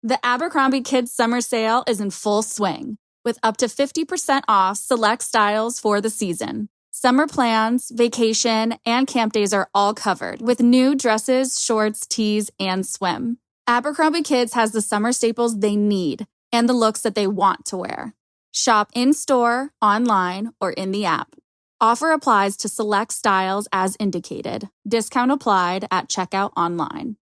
The Abercrombie Kids Summer Sale is in full swing, with up to 50% off select styles for the season. Summer plans, vacation, and camp days are all covered, with new dresses, shorts, tees, and swim. Abercrombie Kids has the summer staples they need and the looks that they want to wear. Shop in-store, online, or in the app. Offer applies to select styles as indicated. Discount applied at checkout online.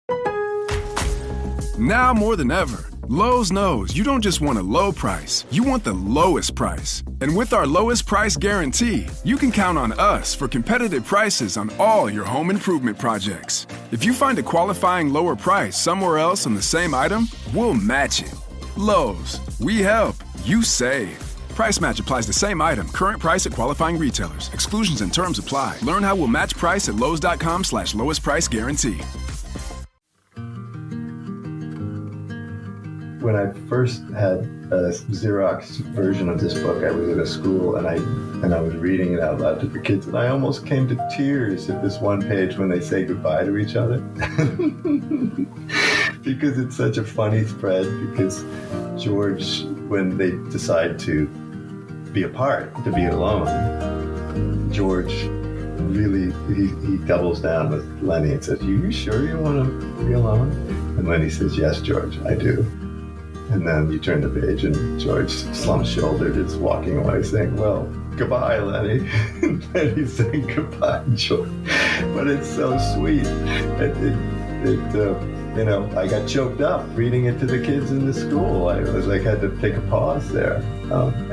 Now more than ever, Lowe's knows you don't just want a low price, you want the lowest price. And with our lowest price guarantee, you can count on us for competitive prices on all your home improvement projects. If you find a qualifying lower price somewhere else on the same item, we'll match it. Lowe's, we help, you save. Price match applies to same item. Current price at qualifying retailers. Exclusions and terms apply. Learn how we'll match price at lowes.com/lowest price guarantee. When I first had a Xerox version of this book, I was at a school and I was reading it out loud to the kids, and I almost came to tears at this one page when they say goodbye to each other. Because it's such a funny spread, because George, when they decide to be apart, to be alone, George really, he doubles down with Lenny and says, you sure you want to be alone? And Lenny says, yes, George, I do. And then you turn the page and George, slump-shouldered, is walking away saying, well, goodbye, Lenny. And Lenny's saying goodbye, George. But it's so sweet. I got choked up reading it to the kids in the school. I was like, had to take a pause there.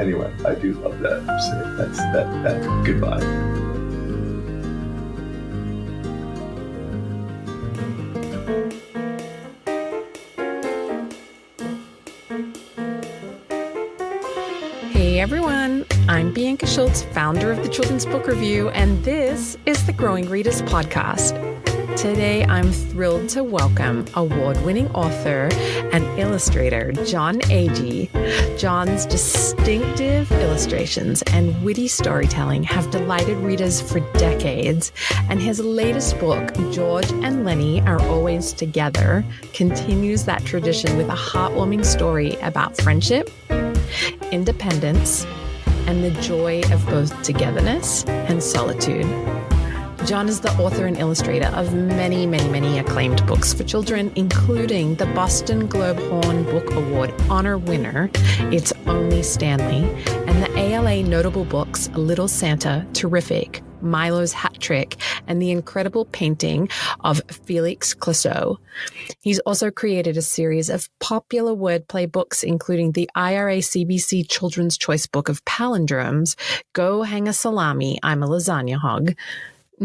Anyway, I do love that. So that's that goodbye. Hey everyone, I'm Bianca Schulze, founder of the Children's Book Review, and this is the Growing Readers Podcast. Today, I'm thrilled to welcome award-winning author and illustrator Jon Agee. Jon's distinctive illustrations and witty storytelling have delighted readers for decades, and his latest book, George and Lenny Are Always Together, continues that tradition with a heartwarming story about friendship, independence, and the joy of both togetherness and solitude. Jon is the author and illustrator of many, many, many acclaimed books for children, including the Boston Globe Horn Book Award honor winner, It's Only Stanley, and the ALA notable books Little Santa, Terrific, Milo's Hat Trick, and the incredible painting of Felix Clouseau. He's also created a series of popular wordplay books, including the IRA CBC Children's Choice Book of Palindromes, Go Hang a Salami, I'm a Lasagna Hog.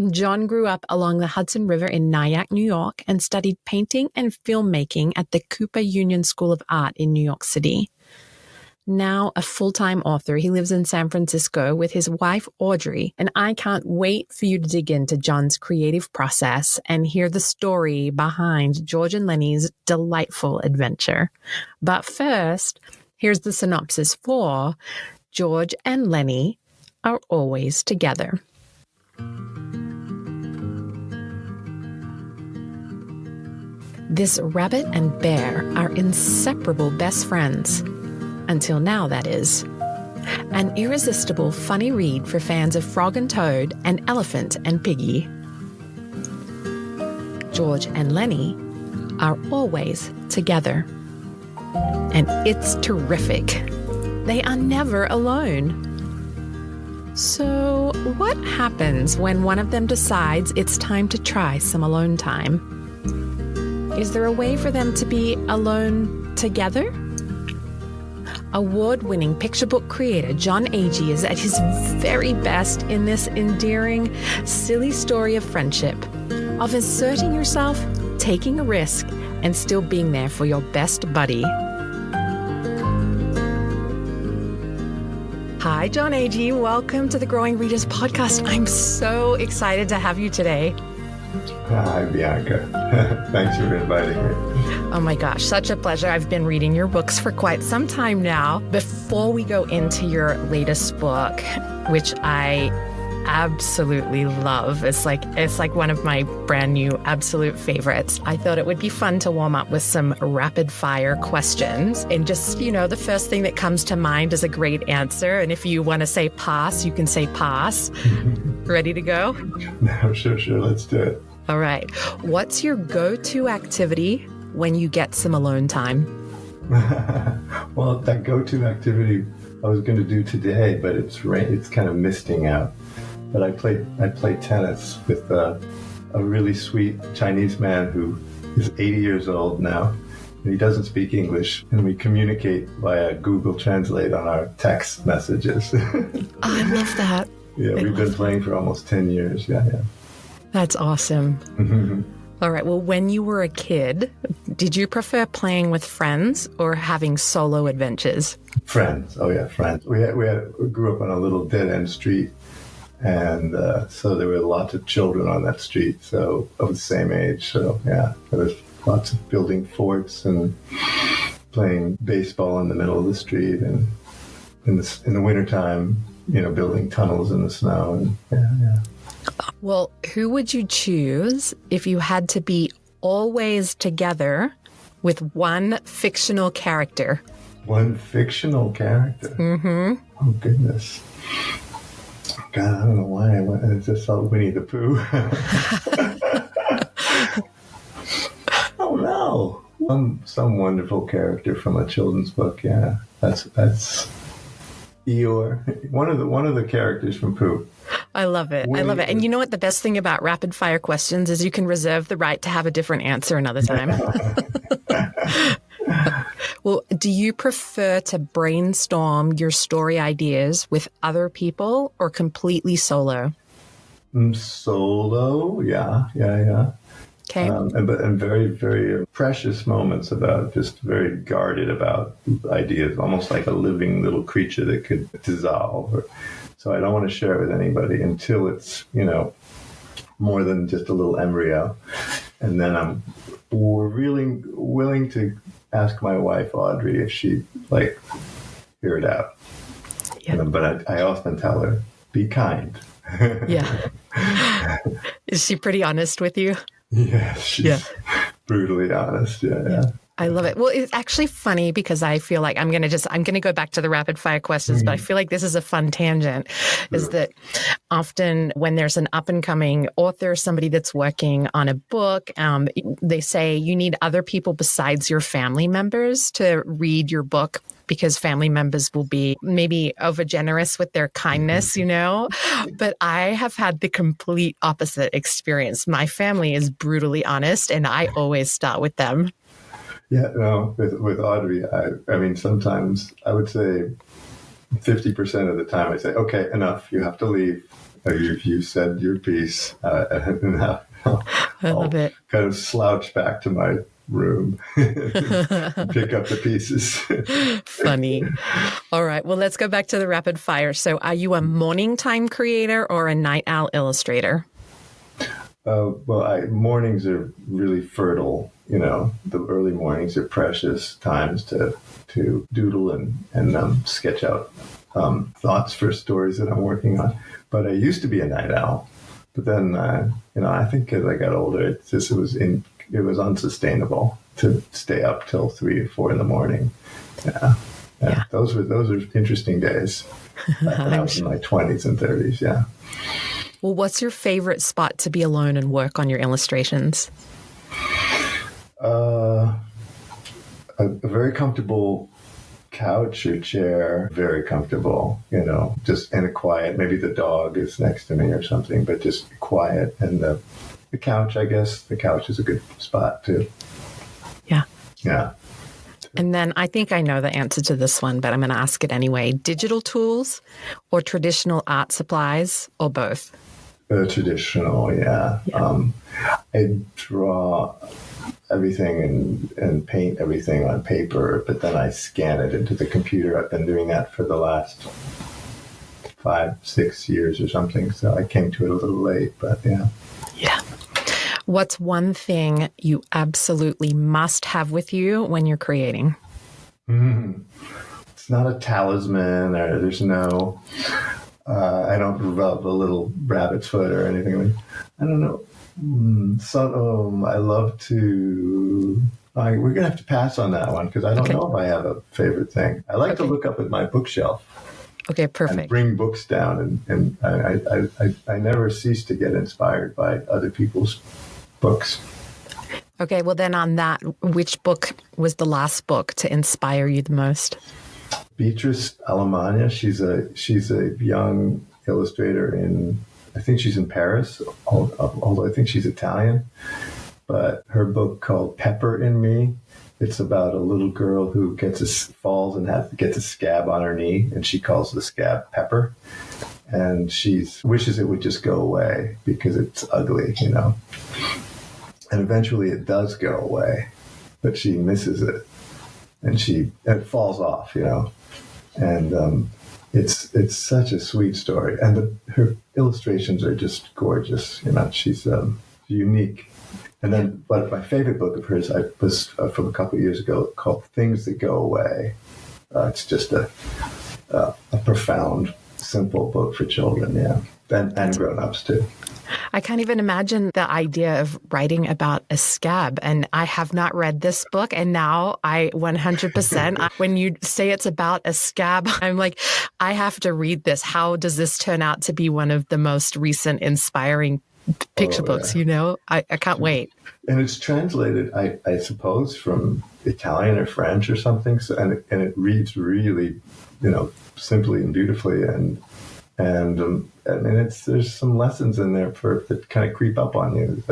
Jon grew up along the Hudson River in Nyack, New York, and studied painting and filmmaking at the Cooper Union School of Art in New York City. Now a full-time author, he lives in San Francisco with his wife, Audrey, and I can't wait for you to dig into Jon's creative process and hear the story behind George and Lenny's delightful adventure. But first, here's the synopsis for George and Lenny Are Always Together. This rabbit and bear are inseparable best friends. Until now, that is. An irresistible, funny read for fans of Frog and Toad and Elephant and Piggy. George and Lenny Are Always Together. And it's terrific. They are never alone. So, what happens when one of them decides it's time to try some alone time? Is there a way for them to be alone together? Award-winning picture book creator Jon Agee is at his very best in this endearing, silly story of friendship, of asserting yourself, taking a risk, and still being there for your best buddy. Hi, Jon Agee. Welcome to the Growing Readers Podcast. I'm so excited to have you today. Hi, Bianca. Thanks for inviting me. Oh my gosh, such a pleasure. I've been reading your books for quite some time now. Before we go into your latest book, which I absolutely love. It's like one of my brand new absolute favorites. I thought it would be fun to warm up with some rapid fire questions. And just, the first thing that comes to mind is a great answer. And if you want to say pass, you can say pass. Ready to go? No, sure. Let's do it. All right. What's your go-to activity when you get some alone time? Well, that go-to activity I was going to do today, but it's kind of misting out. But I played tennis with a really sweet Chinese man who is 80 years old now. And he doesn't speak English, and we communicate via Google Translate on our text messages. I love that. Yeah, we've been playing for almost 10 years. Yeah. That's awesome. All right. Well, when you were a kid, did you prefer playing with friends or having solo adventures? Friends. Oh, yeah, friends. We grew up on a little dead-end street, and so there were lots of children on that street, so of the same age. So, yeah, there was lots of building forts and playing baseball in the middle of the street, and in the wintertime, building tunnels in the snow. And yeah. Well, who would you choose if you had to be always together with one fictional character? One fictional character? Mm-hmm. Oh, goodness. God, I don't know why I just saw Winnie the Pooh. Oh, no. Some wonderful character from a children's book, yeah. That's Eeyore. One of the characters from Pooh. I love it. I love it. And you know what? The best thing about rapid fire questions is you can reserve the right to have a different answer another time. Well, do you prefer to brainstorm your story ideas with other people or completely solo? Solo, yeah. Okay. And very, very precious moments about just very guarded about ideas, almost like a living little creature that could dissolve. So I don't want to share it with anybody until it's, more than just a little embryo. And then I'm really willing to ask my wife, Audrey, if she'd hear it out. Yeah. But I often tell her, be kind. Yeah. Is she pretty honest with you? Yeah, she's brutally honest. Yeah. I love it. Well, it's actually funny because I feel like I'm going to go back to the rapid fire questions, but I feel like this is a fun tangent, is that often when there's an up and coming author, somebody that's working on a book, they say you need other people besides your family members to read your book, because family members will be maybe overgenerous with their kindness, But I have had the complete opposite experience. My family is brutally honest, and I always start with them. Yeah, no, with Audrey, I mean, sometimes I would say 50% of the time I say, okay, enough, you have to leave. You said your piece. I love it. Kind of slouch back to my room and pick up the pieces. Funny. All right, well, let's go back to the rapid fire. So are you a morning time creator or a night owl illustrator? Mornings are really fertile. The early mornings are precious times to doodle and sketch out thoughts for stories that I'm working on. But I used to be a night owl, but then I think as I got older, it was unsustainable to stay up till 3 or 4 in the morning. Yeah. Those are interesting days. Back when I was in my 20s and 30s. Yeah. Well, what's your favorite spot to be alone and work on your illustrations? A very comfortable couch or chair, very comfortable, just in a quiet, maybe the dog is next to me or something, but just quiet. And the couch, I guess, the couch is a good spot too. Yeah. Yeah. And then I think I know the answer to this one, but I'm going to ask it anyway. Digital tools or traditional art supplies or both? Traditional, yeah. I draw everything and paint everything on paper, but then I scan it into the computer. I've been doing that for the last 5-6 years or something, so I came to it a little late, but yeah. Yeah. What's one thing you absolutely must have with you when you're creating? It's not a talisman, or there's no I don't develop a little rabbit's foot or anything like that. I don't know. I love to... we're going to have to pass on that one because I don't know if I have a favorite thing. I like to look up at my bookshelf. Okay, perfect. And bring books down, and I never cease to get inspired by other people's books. Okay, well then on that, which book was the last book to inspire you the most? Beatrice Alemania, she's a young illustrator I think she's in Paris, although I think she's Italian. But her book called Pepper in Me, it's about a little girl who falls and gets a scab on her knee, and she calls the scab Pepper. And she wishes it would just go away because it's ugly, And eventually it does go away, but she misses it, and it falls off, And it's such a sweet story, and her illustrations are just gorgeous. She's unique. And then, but my favorite book of hers was from a couple of years ago, called Things That Go Away. It's just a profound, simple book for children, and grown-ups too. I can't even imagine the idea of writing about a scab. And I have not read this book. And now 100%, when you say it's about a scab, I'm like, I have to read this. How does this turn out to be one of the most recent inspiring picture books? I can't wait. And it's translated, I suppose, from Italian or French or something. So, and it reads really, simply and beautifully. And there's some lessons in there that kind of creep up on you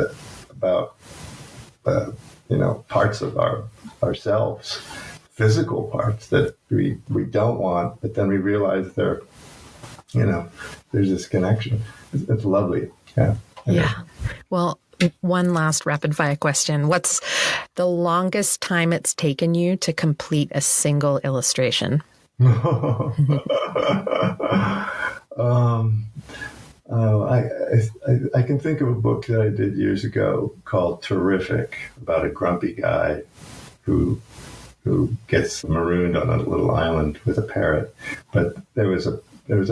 about parts of ourselves, physical parts that we don't want, but then we realize there's this connection. It's lovely. Yeah. Yeah. Well, one last rapid fire question. What's the longest time it's taken you to complete a single illustration? I can think of a book that I did years ago called Terrific, about a grumpy guy who gets marooned on a little island with a parrot. But there was a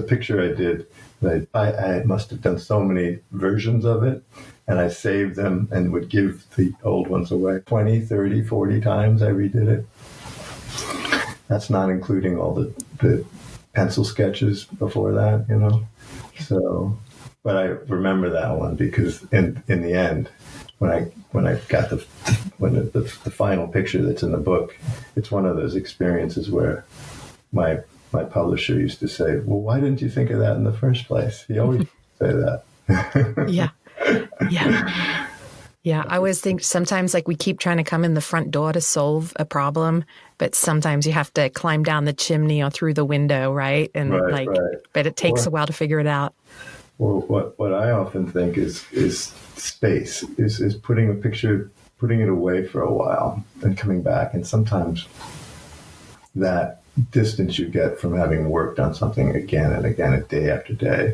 picture I did that I must have done so many versions of it, and I saved them and would give the old ones away 20, 30, 40 times I redid it. That's not including all the pencil sketches before that, So, but I remember that one because in the end, when I got the final picture that's in the book, it's one of those experiences where my publisher used to say, "Well, why didn't you think of that in the first place?" He always say that. Yeah. I always think sometimes we keep trying to come in the front door to solve a problem, but sometimes you have to climb down the chimney or through the window, right? And right. But it takes a while to figure it out. Well, what I often think is space, is putting a picture, putting it away for a while and coming back. And sometimes that distance you get from having worked on something again and again, day after day,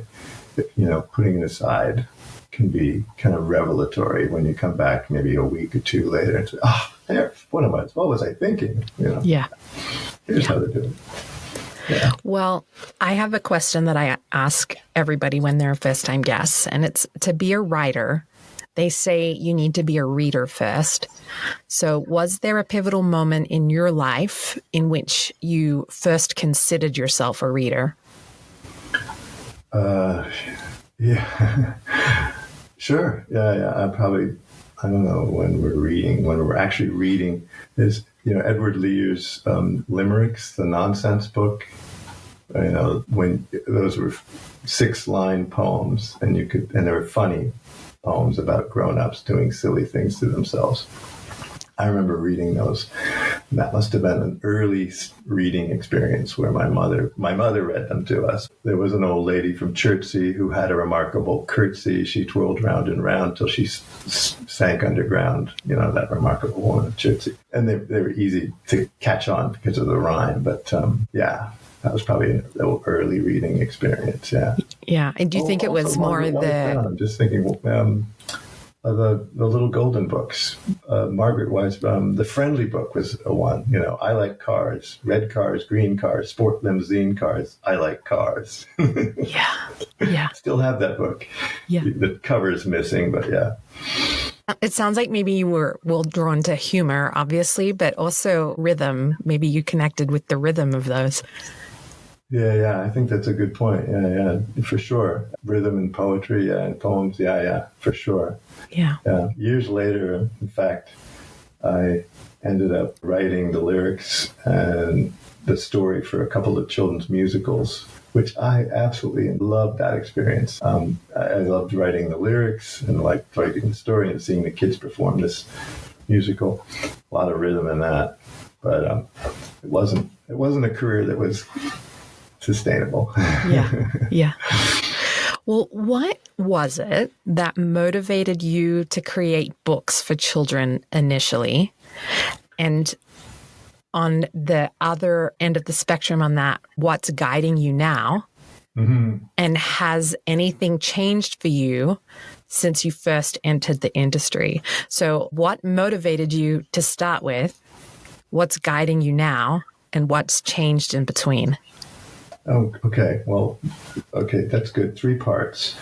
putting it aside can be kind of revelatory when you come back maybe a week or two later and say, what was I thinking? Yeah. Here's how to do it. Yeah. Well, I have a question that I ask everybody when they're first-time guests, and it's to be a writer. They say you need to be a reader first. So was there a pivotal moment in your life in which you first considered yourself a reader? Yeah. Sure. Yeah. I don't know when we're actually reading is, Edward Lear's Limericks, the nonsense book. When those were 6-line poems, and they were funny poems about grown-ups doing silly things to themselves. I remember reading those. That must have been an early reading experience where my mother read them to us. There was an old lady from Chertsey who had a remarkable curtsy. She twirled round and round till she sank underground, that remarkable woman of Chertsey. And they were easy to catch on because of the rhyme. But that was probably an early reading experience, yeah. Yeah, and do you think it was more I'm just thinking, The little golden books. Margaret Wise, the friendly book was a one. I like cars, red cars, green cars, sport limousine cars. I like cars. Yeah. Still have that book. Yeah. The cover is missing, but yeah. It sounds like maybe you were drawn to humor, obviously, but also rhythm. Maybe you connected with the rhythm of those. Yeah, I think that's a good point. Yeah, for sure. Rhythm and poetry, and poems, yeah, for sure. Yeah. Years later, in fact, I ended up writing the lyrics and the story for a couple of children's musicals, which I absolutely loved that experience. I loved writing the lyrics and liked writing the story and seeing the kids perform this musical. A lot of rhythm in that, but it wasn't a career that was sustainable. Yeah. Well, what was it that motivated you to create books for children initially? And on the other end of the spectrum on that, what's guiding you now? Mm-hmm. And has anything changed for you since you first entered the industry? So what motivated you to start with? What's guiding you now? And what's changed in between? Oh, okay. Well, that's good. 3 parts.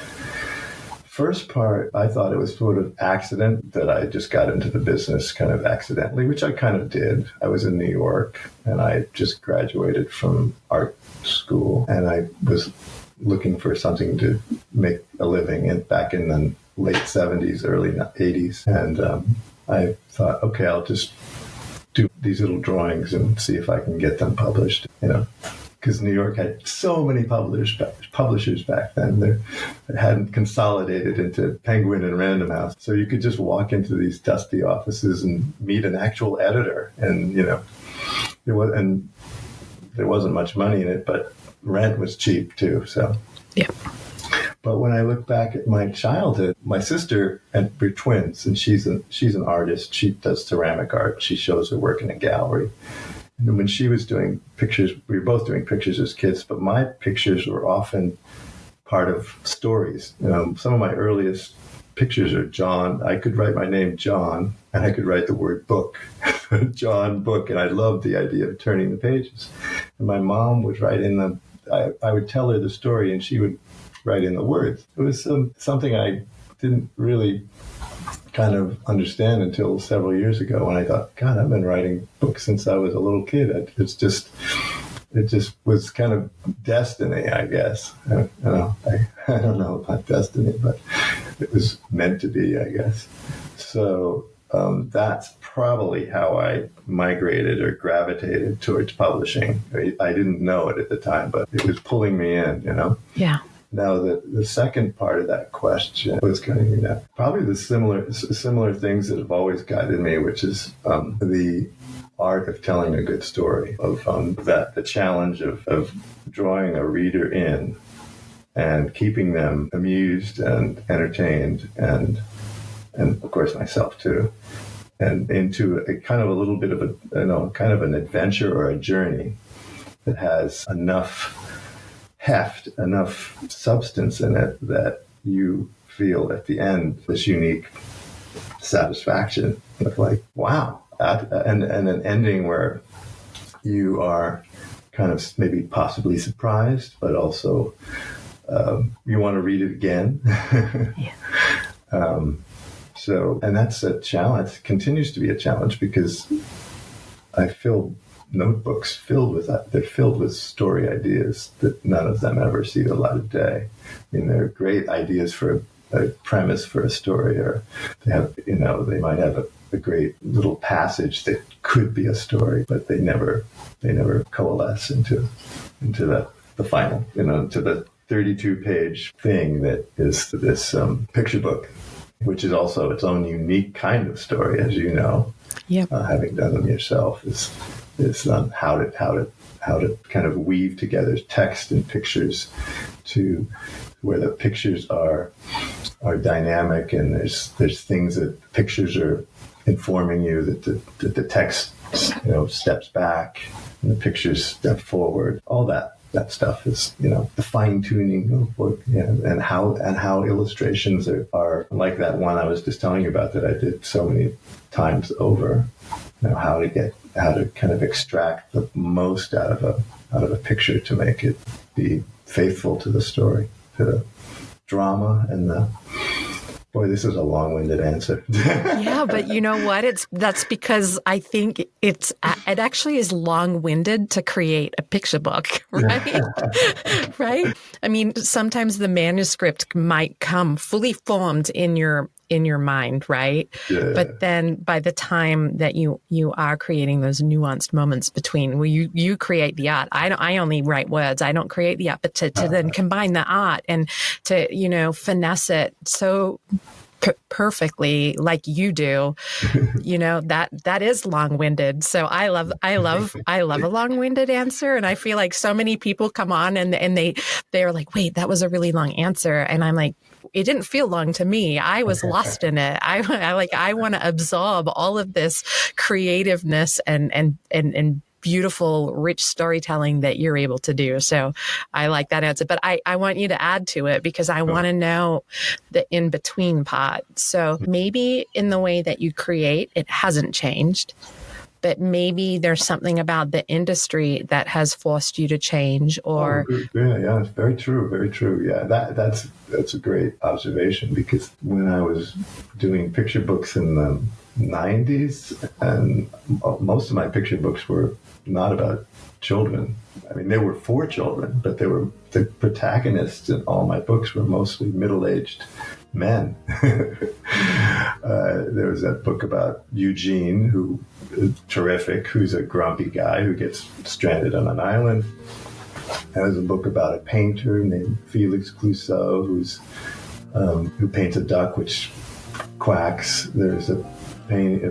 First part, I thought it was sort of accident that I just got into the business kind of accidentally, which I kind of did. I was in New York and I just graduated from art school and I was looking for something to make a living back in the late 70s, early 80s. And I thought, okay, I'll just do these little drawings and see if I can get them published, because New York had so many publishers back then. It hadn't consolidated into Penguin and Random House. So you could just walk into these dusty offices and meet an actual editor. And, there wasn't much money in it, but rent was cheap too. So, yeah. But when I look back at my childhood, my sister, and we're twins, and she's an artist. She does ceramic art. She shows her work in a gallery. And when she was doing pictures, we were both doing pictures as kids, but my pictures were often part of stories. Some of my earliest pictures are John. I could write my name John, and I could write the word book, John Book, and I loved the idea of turning the pages. And my mom would write in I would tell her the story, and she would write in the words. It was something I didn't really kind of understand until several years ago when I thought, God, I've been writing books since I was a little kid. It just was kind of destiny, I guess. I don't know about destiny, but it was meant to be, I guess. So that's probably how I migrated or gravitated towards publishing. I didn't know it at the time, but it was pulling me in, Yeah. Now, the second part of that question was guiding me now. Probably the similar things that have always guided me, which is the art of telling a good story, of the challenge of drawing a reader in and keeping them amused and entertained and of course myself too, and into a kind of a little bit of kind of an adventure or a journey that has enough heft, enough substance in it that you feel at the end this unique satisfaction of like, wow. And an ending where you are kind of maybe possibly surprised, but also you want to read it again. Yeah. And that's a challenge, continues to be a challenge, because I fill notebooks filled with that. They're filled with story ideas that none of them ever see the light of day. I mean, they're great ideas for a premise for a story, or they have, they might have a great little passage that could be a story, but they never coalesce into the final, to the 32-page thing that is this picture book, which is also its own unique kind of story, as you know. Yep. Having done them yourself is how to kind of weave together text and pictures to where the pictures are dynamic, and there's things that pictures are informing you that the text steps back and the pictures step forward. All that that stuff is, the fine tuning of book, and how illustrations are like that one I was just telling you about that I did so many times over. How to kind of extract the most out of a picture to make it be faithful to the story, to the drama and the. Boy, this is a long-winded answer. Yeah, but you know what? That's because I think it actually is long-winded to create a picture book, right? Right? I mean, sometimes the manuscript might come fully formed in your mind, right? Yeah. But then by the time that you are creating those nuanced moments between, well, you create the art. I only write words. I don't create the art, but to then combine the art and to, finesse it so perfectly like you do, that is long-winded. So I love a long-winded answer. And I feel like so many people come on and they're like, wait, that was a really long answer. And I'm like, it didn't feel long to me. I was lost in it. I want to absorb all of this creativeness and beautiful, rich storytelling that you're able to do. So I like that answer. But I want you to add to it because I want to know the in-between part. So maybe in the way that you create, it hasn't changed. But maybe there's something about the industry that has forced you to change, or yeah, it's very true, very true. Yeah, that's a great observation, because when I was doing picture books in the 90s, and most of my picture books were not about children. I mean, they were for children, but the protagonists in all my books were mostly middle-aged men. There was that book about Eugene, who is terrific, who's a grumpy guy who gets stranded on an island. There was a book about a painter named Felix Clouseau, who paints a duck which quacks. There's a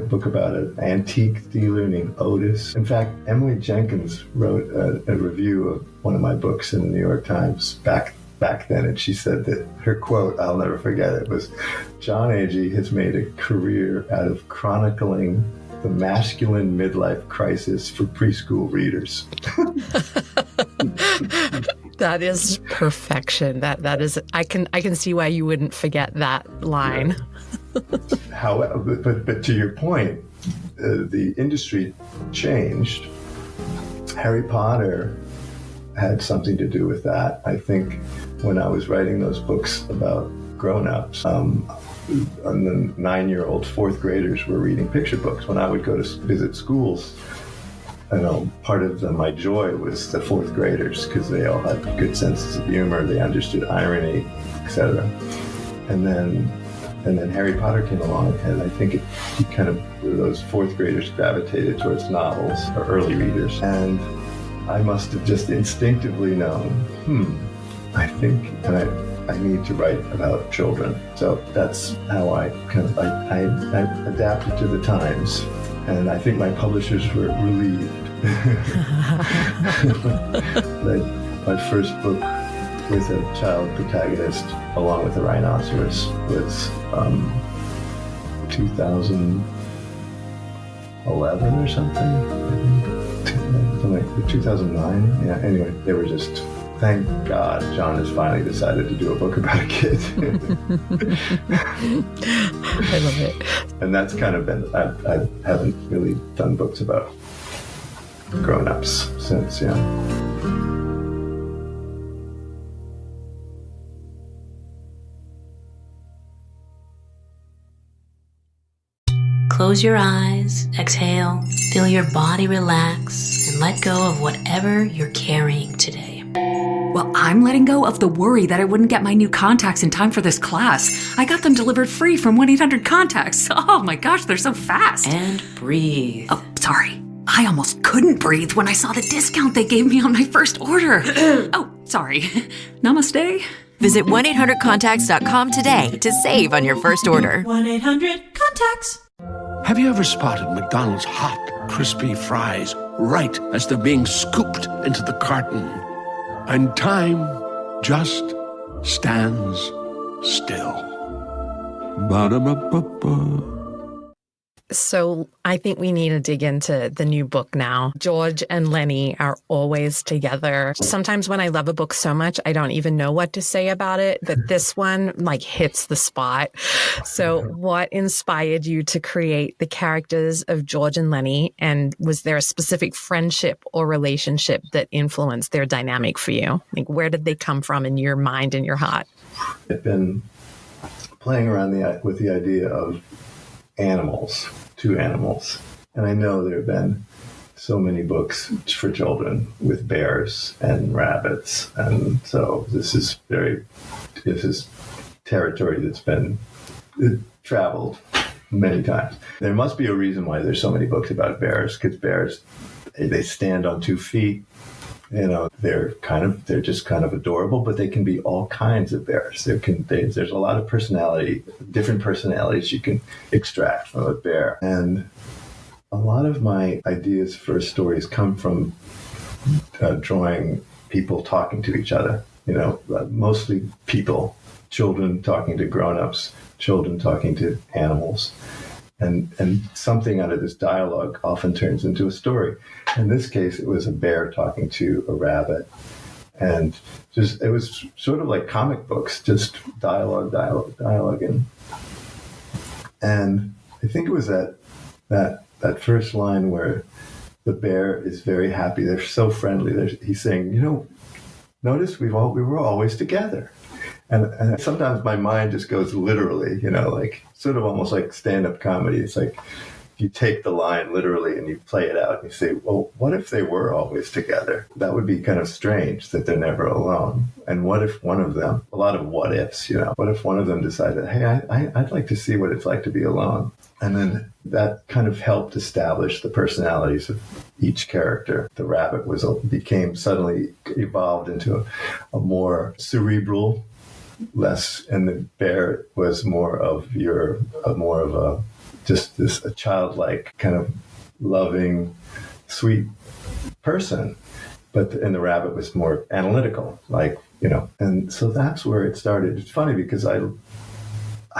book about an antique dealer named Otis. In fact, Emily Jenkins wrote a review of one of my books in the New York Times back then, and she said that her quote, I'll never forget it, was, "Jon Agee has made a career out of chronicling the masculine midlife crisis for preschool readers." That is perfection. That is, I can see why you wouldn't forget that line. However, but to your point, the industry changed. Harry Potter had something to do with that. I think when I was writing those books about grown-ups, and the 9-year-old fourth graders were reading picture books. When I would go to visit schools, part of my joy was the fourth graders, because they all had good senses of humor, they understood irony, etc. And then Harry Potter came along, and I think those fourth graders gravitated towards novels, or early readers, and I must have just instinctively known, I think I need to write about children. So that's how I adapted to the times. And I think my publishers were relieved. My first book with a child protagonist, along with a rhinoceros, was 2011 or something. 2009. Yeah. Anyway, they were just. Thank God Jon has finally decided to do a book about a kid. I love it. And that's kind of been, I haven't really done books about grown-ups since, yeah. Close your eyes, exhale, feel your body relax, and let go of whatever you're carrying today. Well, I'm letting go of the worry that I wouldn't get my new contacts in time for this class. I got them delivered free from 1-800-CONTACTS. Oh my gosh, they're so fast. And breathe. Oh, sorry. I almost couldn't breathe when I saw the discount they gave me on my first order. Oh, sorry. Namaste. Visit 1-800-CONTACTS.com today to save on your first order. 1-800-CONTACTS. Have you ever spotted McDonald's hot, crispy fries right as they're being scooped into the carton? And time just stands still. Ba-da-ba-ba-ba. So I think we need to dig into the new book now. George and Lenny are always together. Sometimes when I love a book so much, I don't even know what to say about it, but this one like hits the spot. So what inspired you to create the characters of George and Lenny? And was there a specific friendship or relationship that influenced their dynamic for you? Like, where did they come from in your mind and your heart? I've been playing around with the idea of animals, two animals. And I know there have been so many books for children with bears and rabbits. And so this is territory that's been traveled many times. There must be a reason why there's so many books about bears, because bears, they stand on 2 feet. You know, they're just kind of adorable, but they can be all kinds of bears. There's a lot of different personalities you can extract from a bear. And a lot of my ideas for stories come from drawing people talking to each other. You know, mostly people, children talking to grown-ups, children talking to animals. And something out of this dialogue often turns into a story. In this case, it was a bear talking to a rabbit. And it was sort of like comic books, just dialogue. And I think it was that first line where the bear is very happy. They're so friendly. He's saying, you know, notice we were always together. And sometimes my mind just goes literally, you know, like sort of almost like stand-up comedy. It's like you take the line literally and you play it out and you say, well, what if they were always together? That would be kind of strange that they're never alone. And what if one of them, a lot of what ifs, you know, what if one of them decided, hey, I'd like to see what it's like to be alone? And then that kind of helped establish the personalities of each character. The rabbit suddenly evolved into a more cerebral, and the bear was more of a childlike kind of loving, sweet person, and the rabbit was more analytical, like, you know. And so that's where it started. It's funny because I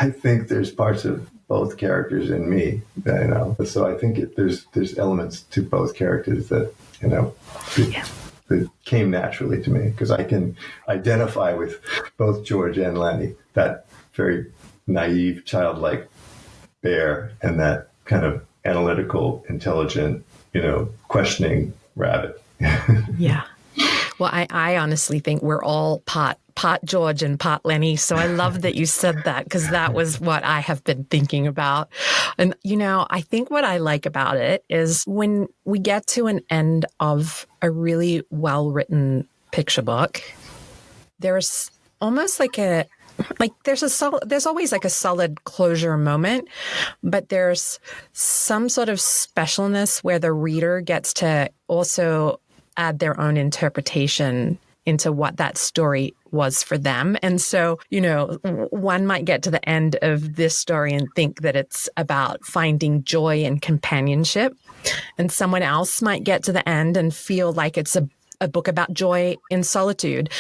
think there's parts of both characters in me, you know. So I think there's elements to both characters that, you know. That came naturally to me because I can identify with both George and Lenny, that very naive, childlike bear and that kind of analytical, intelligent, you know, questioning rabbit. Yeah. Well, I honestly think we're all part George and part Lenny. So I love that you said that because that was what I have been thinking about. And, you know, I think what I like about it is when we get to an end of a really well-written picture book, there's almost there's always like a solid closure moment, but there's some sort of specialness where the reader gets to also add their own interpretation into what that story was for them. And so, you know, one might get to the end of this story and think that it's about finding joy and companionship. And someone else might get to the end and feel like it's a book about joy in solitude.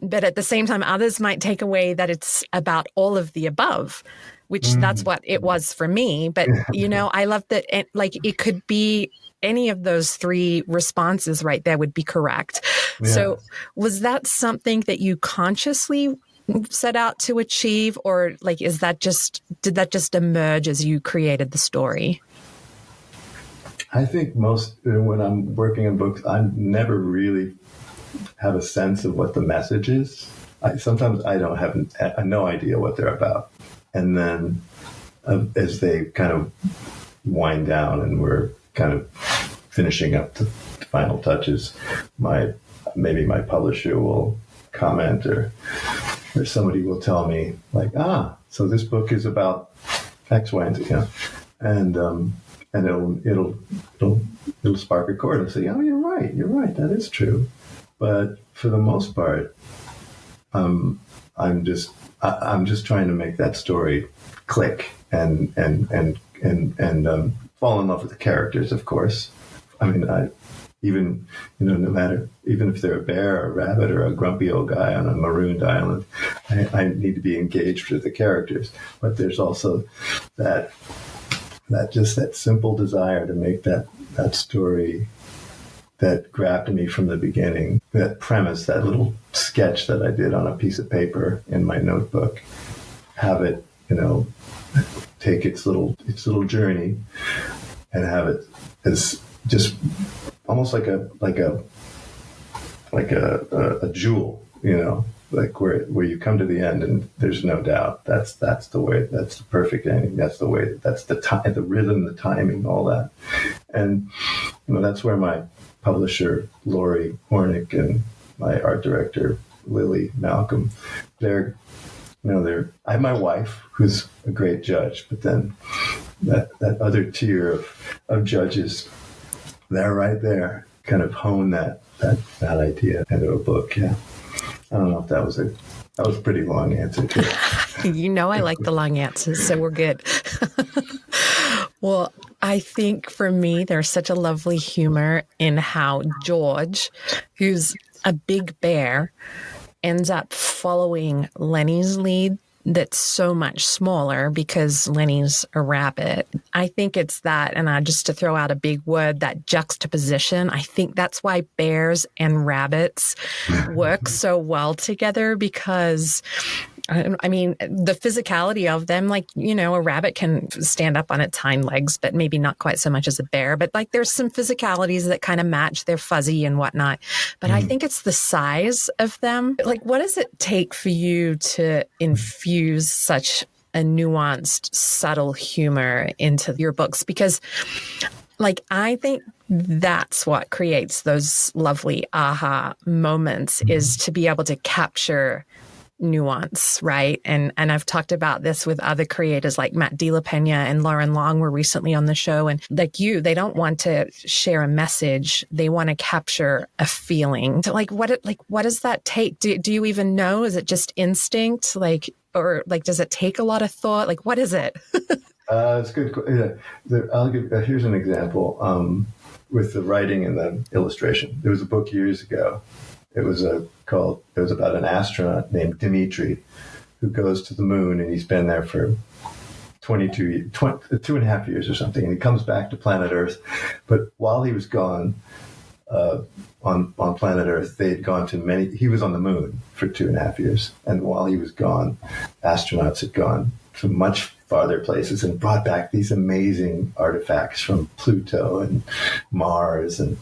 But at the same time, others might take away that it's about all of the above, which that's what it was for me. But, you know, I love that it could be any of those 3 responses right there would be correct. Yeah. So was that something that you consciously set out to achieve, or like, did that just emerge as you created the story? I think when I'm working on books, I never really have a sense of what the message is. Sometimes I don't have no idea what they're about. And then as they kind of wind down and we're kind of finishing up the final touches, maybe my publisher will comment or somebody will tell me like, so this book is about X, Y, and Z, you know? And it'll spark a chord and say, oh, you're right, that is true. But for the most part, I'm just trying to make that story click and fall in love with the characters, of course. I mean, even if they're a bear or a rabbit or a grumpy old guy on a marooned island, I need to be engaged with the characters. But there's also that that simple desire to make that story that grabbed me from the beginning, that premise, that little sketch that I did on a piece of paper in my notebook, have it, take its little journey and have it as just almost like a jewel, like where you come to the end and there's no doubt that's the way, that's the perfect ending, that's the way, that's the time, the rhythm, the timing, all that. And that's where my publisher Lori Hornick and my art director Lily Malcolm, I have my wife who's a great judge, but then that other tier of judges, they're right there, kind of hone that idea into a book. Yeah. I don't know if that was a pretty long answer too. I like the long answers, so we're good. Well, I think for me, there's such a lovely humor in how George, who's a big bear, ends up following Lenny's lead that's so much smaller because Lenny's a rabbit. I think it's that, and just to throw out a big word, that juxtaposition. I think that's why bears and rabbits work so well together, because I mean, the physicality of them, like, a rabbit can stand up on its hind legs, but maybe not quite so much as a bear. But like, there's some physicalities that kind of match. They're fuzzy and whatnot. But I think it's the size of them. Like, what does it take for you to infuse such a nuanced, subtle humor into your books? Because, like, I think that's what creates those lovely aha moments, is to be able to capture nuance, right? And I've talked about this with other creators like Matt De La Pena and Lauren Long were recently on the show. And like they don't want to share a message. They want to capture a feeling. So what does that take? Do you even know? Is it just instinct? Or does it take a lot of thought? Like, what is it? It's good. Here's an example with the writing and the illustration. There was a book years ago. It was about an astronaut named Dmitri who goes to the moon, and he's been there for 2.5 years or something. And he comes back to planet Earth. But while he was gone on planet Earth, they'd gone to he was on the moon for 2.5 years. And while he was gone, astronauts had gone to much farther places and brought back these amazing artifacts from Pluto and Mars and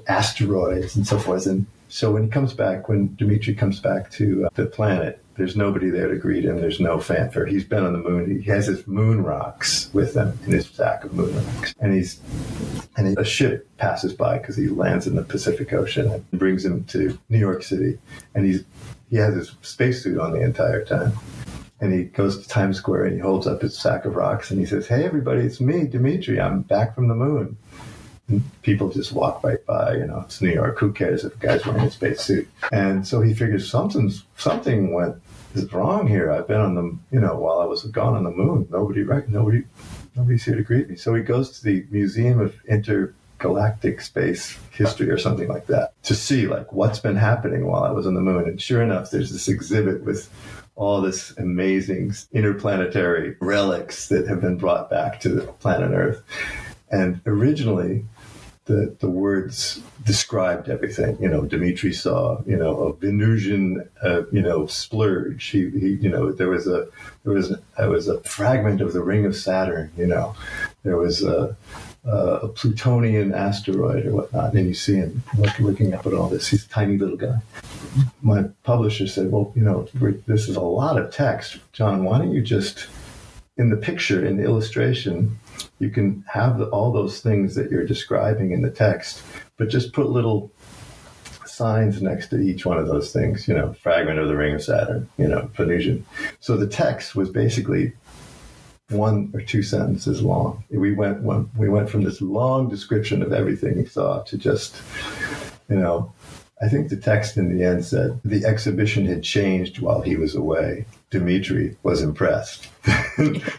asteroids and so forth. And so when Dmitri comes back to the planet, there's nobody there to greet him. There's no fanfare. He's been on the moon. He has his moon rocks with him in his sack of moon rocks. And a ship passes by because he lands in the Pacific Ocean and brings him to New York City. And he has his spacesuit on the entire time. And he goes to Times Square and he holds up his sack of rocks and he says, "Hey, everybody, it's me, Dmitri. I'm back from the moon." And people just walk right by. It's New York. Who cares if a guy's wearing a spacesuit? And so he figures something is wrong here. I've been on the, while I was gone on the moon, nobody's here to greet me. So he goes to the Museum of Intergalactic Space History or something like that to see what's been happening while I was on the moon. And sure enough, there's this exhibit with all this amazing interplanetary relics that have been brought back to the planet Earth. And originally, the words described everything. Dmitri saw, a Venusian, splurge. There was a fragment of the ring of Saturn. There was a Plutonian asteroid or whatnot. And you see him looking up at all this. He's a tiny little guy. My publisher said, "Well, this is a lot of text, John. Why don't you just, in the picture, in the illustration, you can have all those things that you're describing in the text, but just put little signs next to each one of those things, fragment of the ring of Saturn, Venusian." So the text was basically 1 or 2 sentences long. We went from this long description of everything he saw to just, I think the text in the end said, "The exhibition had changed while he was away. Dmitri was impressed."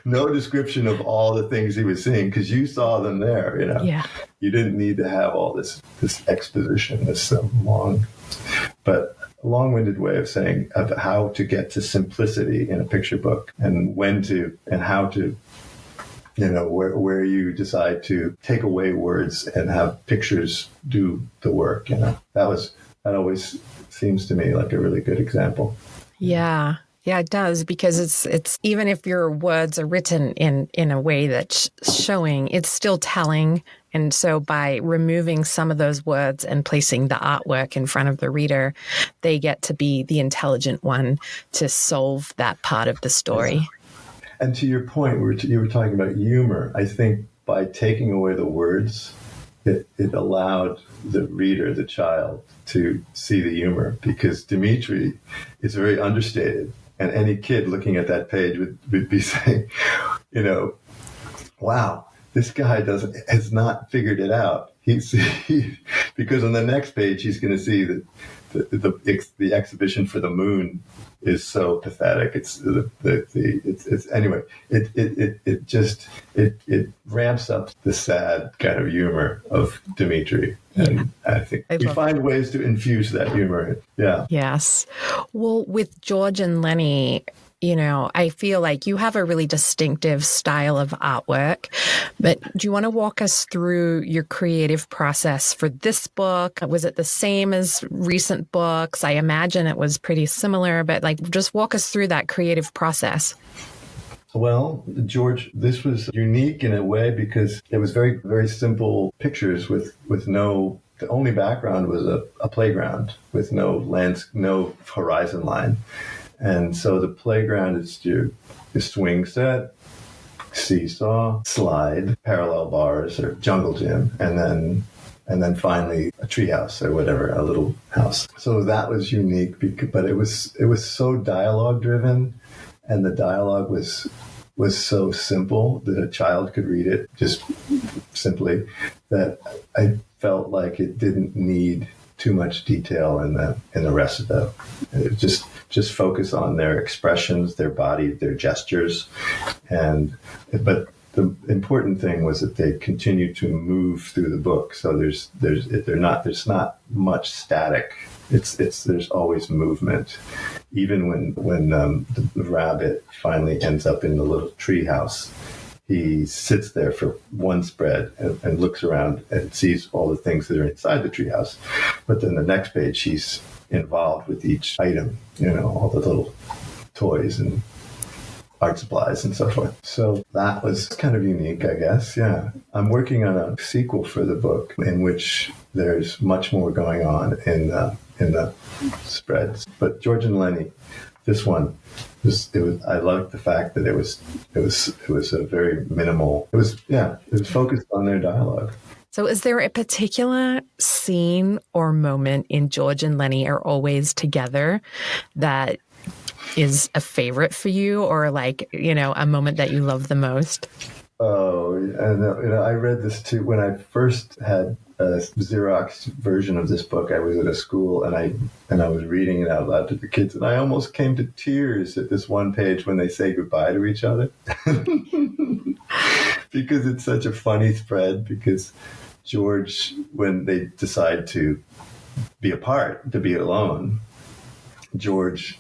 No description of all the things he was seeing because you saw them there. Yeah. You didn't need to have all this exposition, this long-winded way of saying of how to get to simplicity in a picture book and how to where you decide to take away words and have pictures do the work. That always seems to me like a really good example. Yeah. Yeah, it does, because it's even if your words are written in a way that's showing, it's still telling. And so by removing some of those words and placing the artwork in front of the reader, they get to be the intelligent one to solve that part of the story. And to your point, you were talking about humor. I think by taking away the words, it allowed the reader, the child, to see the humor, because Dimitri is very understated. And any kid looking at that page would be saying, wow, this guy has not figured it out. Because on the next page, he's going to see that the exhibition for the moon is so pathetic. Anyway. It ramps up the sad kind of humor of Dimitri, and I think we find ways to infuse that humor. Yeah. Yes. Well, with George and Lenny, I feel like you have a really distinctive style of artwork, but do you want to walk us through your creative process for this book? Was it the same as recent books? I imagine it was pretty similar, but just walk us through that creative process. Well, George, this was unique in a way because it was very, very simple pictures with no, the only background was a playground with no horizon line. And so the playground is your swing set, seesaw, slide, parallel bars, or jungle gym, and then finally a treehouse or whatever, a little house. So that was unique, but it was so dialogue driven, and the dialogue was so simple that a child could read it just simply, that I felt like it didn't need too much detail in the rest of it. Just focus on their expressions, their body, their gestures, but the important thing was that they continue to move through the book. So there's not much static. There's always movement. Even when the rabbit finally ends up in the little tree house, he sits there for one spread and looks around and sees all the things that are inside the treehouse. But then the next page, he's involved with each item, all the little toys and art supplies and so forth. So that was kind of unique, I guess. Yeah. I'm working on a sequel for the book in which there's much more going on in the spreads. But George and Lenny, this one, I liked the fact that it was a very minimal. It was focused on their dialogue. So is there a particular scene or moment in George and Lenny Are Always Together that is a favorite for you, or a moment that you love the most? Oh, and I read this too when I first had a Xerox version of this book. I was at a school and I was reading it out loud to the kids, and I almost came to tears at this one page when they say goodbye to each other. Because it's such a funny spread, because George, when they decide to be apart, to be alone, George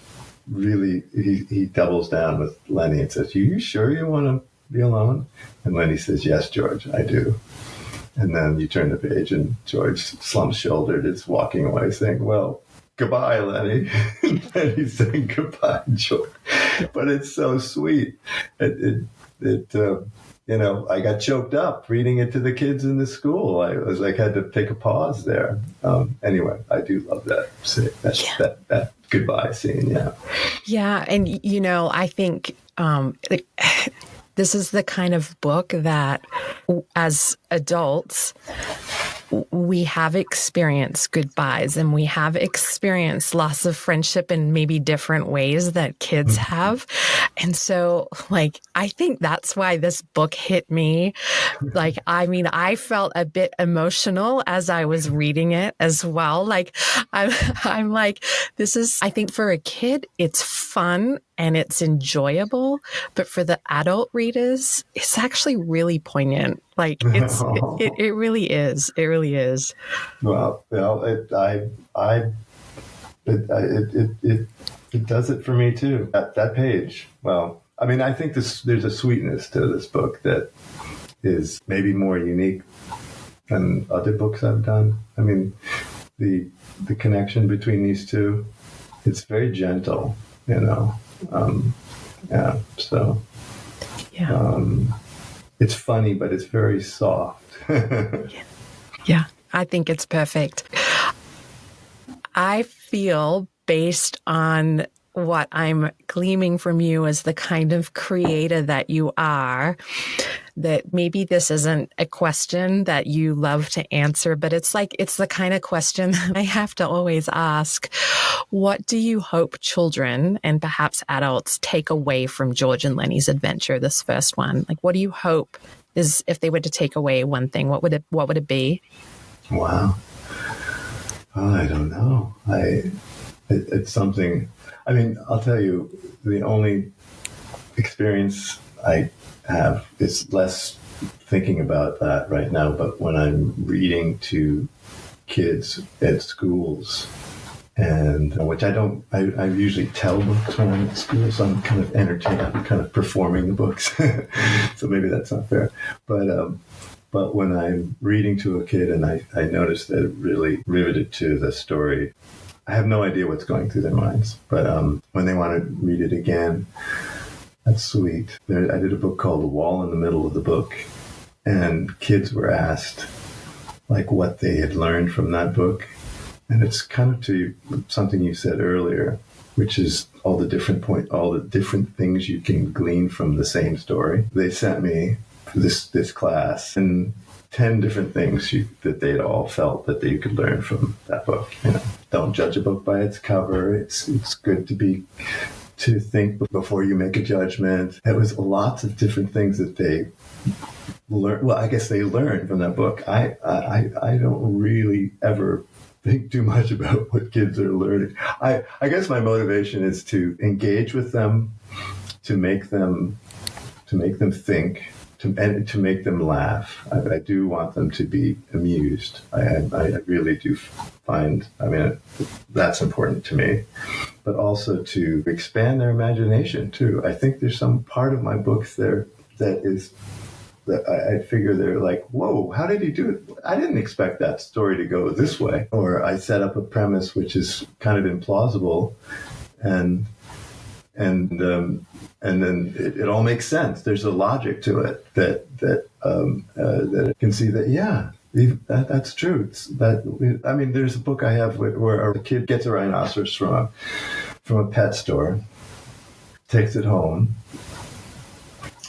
really, he doubles down with Lenny and says, "Are you sure you want to be alone?" And Lenny says, "Yes, George, I do." And then you turn the page and George, slump-shouldered, is walking away saying, "Well, goodbye, Lenny." And he's saying goodbye, George. But it's so sweet. I got choked up reading it to the kids in the school. I was had to take a pause there. Anyway, I do love that that goodbye scene. Yeah. Yeah. And, I think this is the kind of book that as adults, we have experienced goodbyes and we have experienced loss of friendship in maybe different ways that kids have. And so, I think that's why this book hit me. I felt a bit emotional as I was reading it as well. I'm like, this is, I think for a kid, it's fun and it's enjoyable, but for the adult readers, it's actually really poignant. It really is. It really is. Well, it does it for me too. That page. Well, I mean, I think there's a sweetness to this book that is maybe more unique than other books I've done. I mean, the connection between these two, it's very gentle, you know. It's funny, but it's very soft. Yeah, I think it's perfect. I feel, based on what I'm gleaming from you as the kind of creator that you are, that maybe this isn't a question that you love to answer, but it's the kind of question I have to always ask. What do you hope children and perhaps adults take away from George and Lenny's adventure, this first one? Like, what do you hope is, if they were to take away one thing, what would it be? Wow. Oh, I don't know. It's something. I mean, I'll tell you, the only experience I have is less thinking about that right now, but when I'm reading to kids at schools, and which I usually tell books when I'm at school, so I'm kind of entertained, I'm kind of performing the books. So maybe that's not fair. But when I'm reading to a kid and I notice that it really riveted to the story, I have no idea what's going through their minds. But when they want to read it again, that's sweet. I did a book called The Wall in the Middle of the Book, and kids were asked like what they had learned from that book. And it's kind of to something you said earlier, which is all the different things you can glean from the same story. They sent me this class and 10 different things that they'd all felt that you could learn from that book. You know, don't judge a book by its cover. It's good to think before you make a judgment. It was lots of different things that they learned. Well, I guess they learned from that book. I don't really ever think too much about what kids are learning. I guess my motivation is to engage with them, to make them think, and to make them laugh. I do want them to be amused. I really do find, that's important to me. But also to expand their imagination, too. I think there's some part of my books there that I figure they're like, whoa, how did he do it? I didn't expect that story to go this way. Or I set up a premise which is kind of implausible, and then it all makes sense. There's a logic to it that it can see that, yeah, that's true. There's a book I have where a kid gets a rhinoceros from a pet store, takes it home,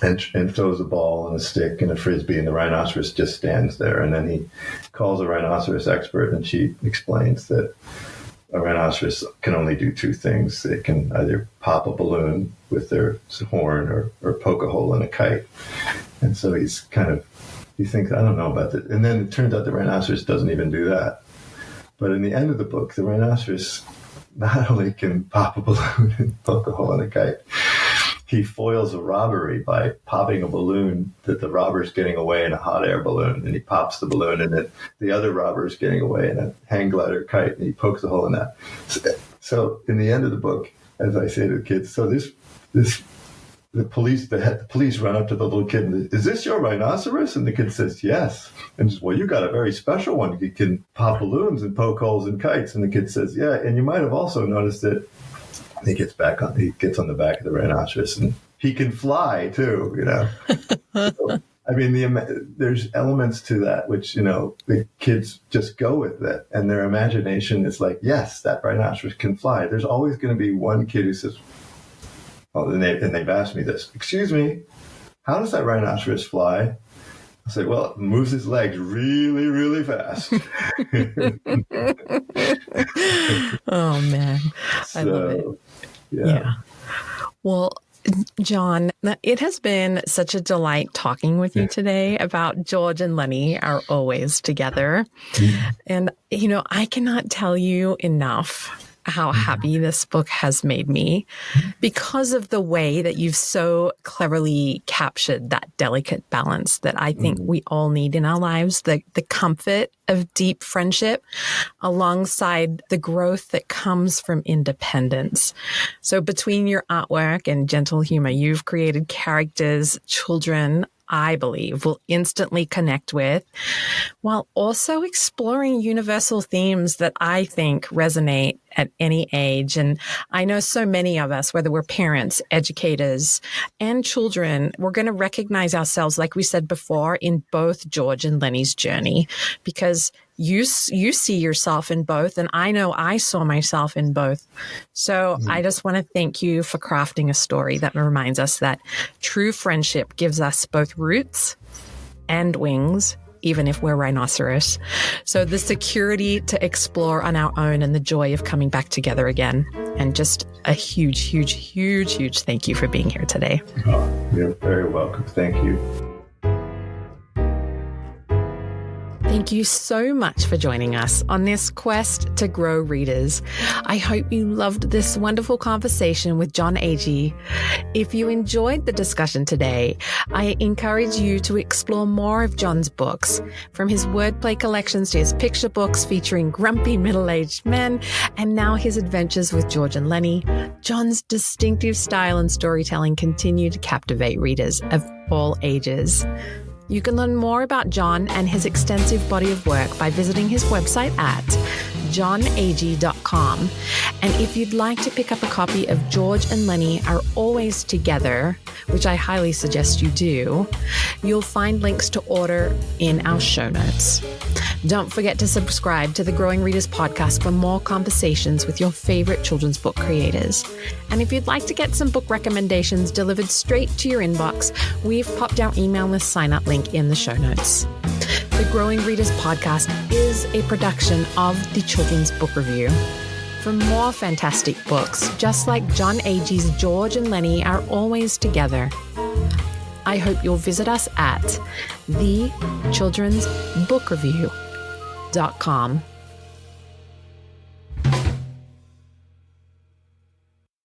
and throws a ball and a stick and a frisbee, and the rhinoceros just stands there. And then he calls a rhinoceros expert, and she explains that a rhinoceros can only do two things. They can either pop a balloon with their horn or poke a hole in a kite. And so he thinks, I don't know about that. And then it turns out the rhinoceros doesn't even do that. But in the end of the book, the rhinoceros not only can pop a balloon and poke a hole in a kite, he foils a robbery by popping a balloon that the robber's getting away in a hot air balloon, and he pops the balloon, and then the other robber's getting away in a hang glider kite, and he pokes a hole in that. So in the end of the book, as I say to the kids, so the police run up to the little kid and, is this your rhinoceros? And the kid says, yes. And says, well, you got a very special one. You can pop balloons and poke holes in kites. And the kid says, yeah. And you might have also noticed that he gets on the back of the rhinoceros, and he can fly too, you know. So, there's elements to that which, you know, the kids just go with it, and their imagination is like, yes, that rhinoceros can fly. There's always going to be one kid who says, and they've asked me this, excuse me, how does that rhinoceros fly? I say, well, it moves his legs really, really fast. Oh, man. I love it. Yeah. Well, Jon, it has been such a delight talking with you today about George and Lenny Are Always Together. And, you know, I cannot tell you enough how happy this book has made me because of the way that you've so cleverly captured that delicate balance that I think we all need in our lives, the comfort of deep friendship alongside the growth that comes from independence. So between your artwork and gentle humor, you've created characters, children, I believe, will instantly connect with, while also exploring universal themes that I think resonate at any age. And I know so many of us, whether we're parents, educators, and children, we're going to recognize ourselves, like we said before, in both George and Lenny's journey, because you see yourself in both, and I know I saw myself in both. So I just want to thank you for crafting a story that reminds us that true friendship gives us both roots and wings, even if we're rhinoceros. So the security to explore on our own and the joy of coming back together again. And just a huge, huge, huge, huge thank you for being here today. Oh, you're very welcome. Thank you. Thank you so much for joining us on this quest to grow readers. I hope you loved this wonderful conversation with Jon Agee. If you enjoyed the discussion today, I encourage you to explore more of Jon's books, from his wordplay collections to his picture books featuring grumpy middle-aged men, and now his adventures with George and Lenny. Jon's distinctive style and storytelling continue to captivate readers of all ages. You can learn more about Jon and his extensive body of work by visiting his website at jonagee.com. And if you'd like to pick up a copy of George and Lenny Are Always Together, which I highly suggest you do, you'll find links to order in our show notes. Don't forget to subscribe to the Growing Readers podcast for more conversations with your favorite children's book creators. And if you'd like to get some book recommendations delivered straight to your inbox, we've popped our email list sign-up link in the show notes. The Growing Readers podcast is a production of the Children's Book Review. For more fantastic books, just like Jon Agee's George and Lenny Are Always Together, I hope you'll visit us at thechildrensbookreview.com.